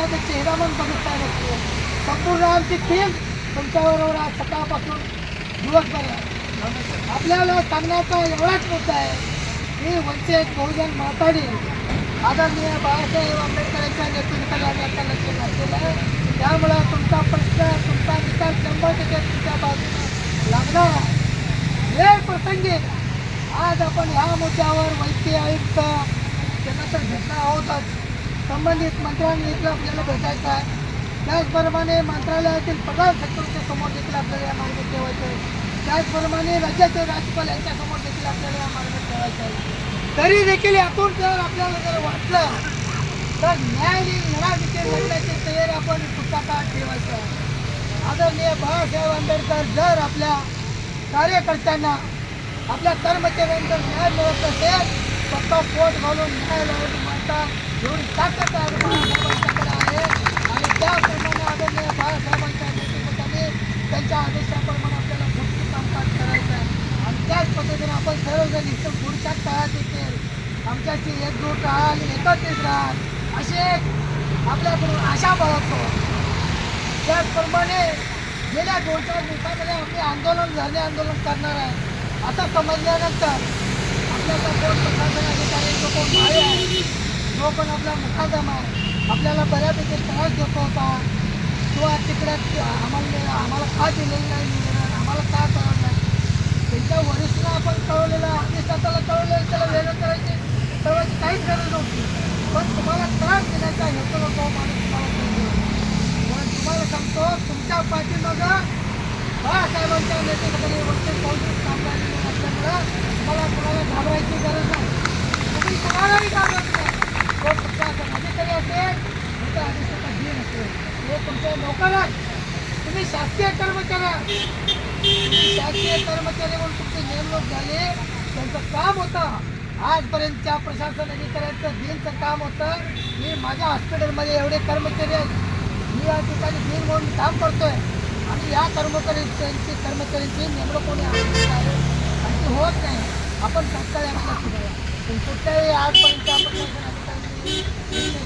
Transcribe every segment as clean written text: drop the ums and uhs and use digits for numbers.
पक्षाचा चेहरा म्हणून बघितला नसतो. संपूर्ण आमची टीम तुमच्याबरोबर आज सकाळपासून दिवसभर आहे. आपल्याला सांगण्याचा एवढाच मुद्दा आहे की वंचित बहुजन माथाडी आदरणीय बाळासाहेब आंबेडकरांच्या नेतृत्वाखाली आम्ही आता लक्ष घातलेलं आहे. त्यामुळं तुमचा प्रश्न तुमचा निकाल 100% तुमच्या बाजूने लागणार आहे. वेळ प्रसंगी आज आपण ह्या मुद्द्यावर वैद्यकीय आयुक्त त्यांना तर भेटणार आहोतच. संबंधित मंत्र्यांनी आपल्याला भेटायचं आहे. त्याचप्रमाणे मंत्रालयातील प्रधान सचिवांच्या समोर देखील आपल्याला या मार्गात ठेवायचं आहे. त्याचप्रमाणे राज्याचे राज्यपाल यांच्यासमोर देखील आपल्याला या मार्गात ठेवायचं आहे. तरी देखील यातून जर आपल्याला जर वाटलं तर न्याय लढा देखील लढण्याची तयारी आपण पुढचा काळ ठेवायचं आहे. आदरणीय बाळासाहेब आंबेडकर जर आपल्या कार्यकर्त्यांना आपल्या कर्मचाऱ्यांना न्याय मिळत असेल फक्त पोट घालून न्याय म्हणता एवढी ताकद बाळासाहेबांच्याकडे आहे. आणि त्याप्रमाणे आदरणीय बाळासाहेबांच्या नेतृत्वाने त्यांच्या आदेशाप्रमाणे आपल्याला पुढचं कामकाज करायचं आहे. आणि त्याच पद्धतीने आपण सर्वजण इथं पुढच्या काळात देखील आमच्याशी एकजूट राहाल एकत्रित राहाल असे आपल्याकडून आशा बाळगतो. त्याचप्रमाणे गेल्या 2-4 दिवसामध्ये आम्ही आंदोलन धरणे आंदोलन करणार आहे असं समजल्यानंतर आपल्याला कोण प्रशासन अधिकारी जो कोण भाई आहे जो पण आपला मुकादम आहे आपल्याला बऱ्यापैकी त्रास देतो होता किंवा तिकडे आम्हाला का दिलेलं नाही मिळणार आम्हाला का कळलं नाही त्यांच्या वरिष्ठांना आपण कळवलेलं अधिष्ठाताला कळवलेलं त्याला वेगळं कळवायची काहीच गरज नव्हती. पण तुम्हाला त्रास देण्याचा हेतू नको माणूस तुम्हाला पण तुम्हाला सांगतो तुमच्या पाठीमागं बाळासाहेबांच्या नेतृत्वाखाली वंचित बहुजन कामगार असल्यामुळं तुम्हाला कुणाला घाबरायची गरज नाही. तुम्ही कुणालाही घाबरत नाही. तो प्रशासन अधिकारी असेल तुमचा अधिष्ठाता जी नसेल हे तुमच्या लोकांना तुम्ही शासकीय कर्मचारी म्हणून तुमची नेमणूक झाली. त्यांचं काम होतं आजपर्यंतच्या प्रशासन अधिकाऱ्यांचं दिनचं काम होतं की माझ्या हॉस्पिटलमध्ये एवढे कर्मचारी आहेत मी या ठिकाणी दिन म्हणून काम करतोय आणि या कर्मचाऱ्यांची नेमणूक कोणी आणली आहे आणि ती होत नाही. आपण तात्काळ आपल्या सुद्धा पण कुठल्याही आजपर्यंतच्या प्रशासन अधिकाऱ्यांनी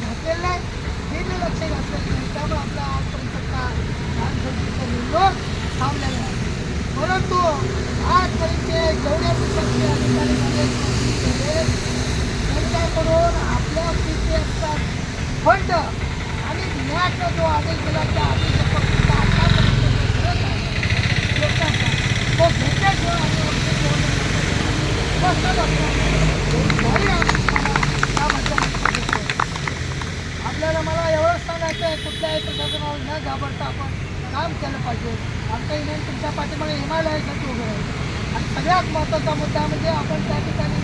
घातलेलं नाही दिन लक्ष घातलेलं नाही. त्यामुळे आपला आजपर्यंतचा लहानपणीचा नेमणूक थांबलेला आहे. परंतु आजपर्यंत जेवढ्या प्रकारचे अधिकारी झाले त्यांच्याकडून आपल्या पीपीएफचा फंड आणि न्यायाचा जो आदेश दिला त्या आदेशापासून आतापर्यंत करत आहे लोकांचा तो घेतल्याशिवाय आपल्याला मला एवढंच सांगायचं आहे कुठल्याही प्रशासनावर न घाबरता आपण काम केलं पाहिजे. आमच्या इव्हेंट तुमच्या पाठीमागे हिमालयासाठी उभं आहे आणि सगळ्यात महत्त्वाचा मुद्दा म्हणजे आपण त्या ठिकाणी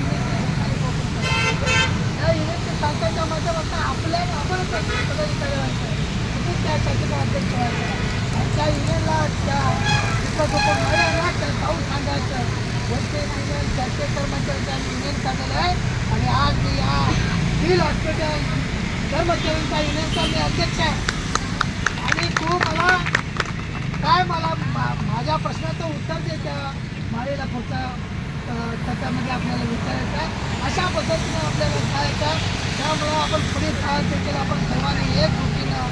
त्या इव्हेंटच्या संस्थांच्या माध्यमातून आपणच पदाधिकारी व्हायचं आहे तुम्ही त्यासाठी अध्यक्ष व्हायचं आहे आणि त्या इव्हेंटला तिथं जो कोण नाही ना त्या जाऊन सांगायचं वंचित इव्हेंट शासकीय कर्मचाऱ्यांचा इव्हेंट काढलेला आहे आणि आज मी या सिव्हिल हॉस्पिटल कर्मचाऱ्यांचा इव्हेंटचा मी अध्यक्ष आहे आणि तू मला माझ्या प्रश्नाचं उत्तर दे त्या माळेला पुढचा त्याच्यामध्ये आपल्याला विचारायचं आहे अशा पद्धतीनं आपल्याला विचारायचं आहे. त्यामुळं आपण पुढील काळात देखील आपण सर्वांनी एकजुटीनं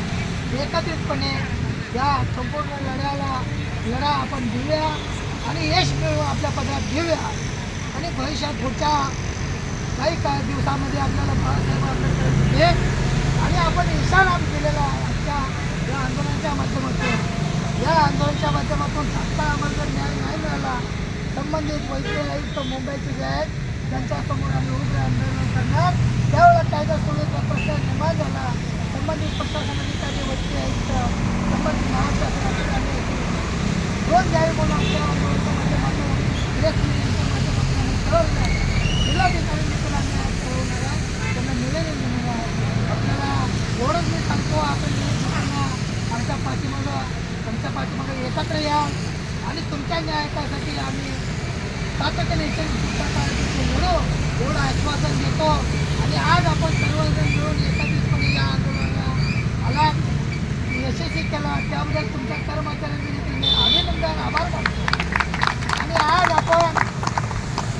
एकत्रितपणे या संपूर्ण लढा आपण देऊया आणि यश मिळवून आपल्या पदरात घेऊया आणि भविष्यात पुढच्या काही दिवसामध्ये आपल्याला बाळासाहेब आंबेडकर भेट आणि आपण इशारा दिलेला आहे आजच्या या आंदोलनाच्या माध्यमातून. या आंदोलनाच्या माध्यमातून आता आम्हाला जर न्याय नाही मिळाला संबंधित वैद्यकीय आयुक्त मुंबईचे जे आहेत त्यांच्यासमोर आम्ही उग्र आंदोलन करणार. त्यावेळेला कायदा सुव्यवस्थेचा प्रश्न निर्माण झाला संबंधित प्रशासन अधिकारी वैद्यकीय आयुक्त संबंधित महाशासनाकडे आम्ही दोन जाहीर म्हणून आमच्या आंदोलनाच्या माध्यमातून माध्यमातून आम्ही ठरवलं जिल्हाधिकारी देखील आम्ही आज ठरवणार आहे त्यांना निवेदन देणार आहे. आपल्याला एवढंच मी सांगतो आपण आमच्या पाठीमागं एकत्र या आणि तुमच्या न्यायासाठी आम्ही सातत्याने लढू एवढं आश्वासन देतो आणि आज आपण सर्वजण मिळून एकत्रितपणे या आंदोलनाला यशस्वी केला त्याबद्दल तुमच्या कर्मचाऱ्यांनी देखील मी अभिनंदन आभार मानतो. आणि आज आपण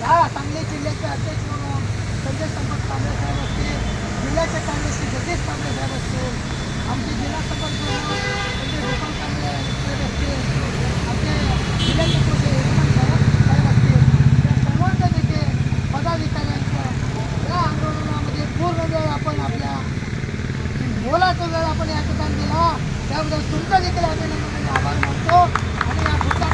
या सांगली जिल्ह्याचे अध्यक्ष म्हणून संजय संपत कांबळे साहेब असतील जिल्ह्याचे काँग्रेसचे जगदीश कांबळे साहेब असतील आमची मोलाचा वेळ आपण या ठिकाणी दिला त्याबद्दल तुमचं देखील अभिनंदन आणि आभार मानतो आणि या पुढच्या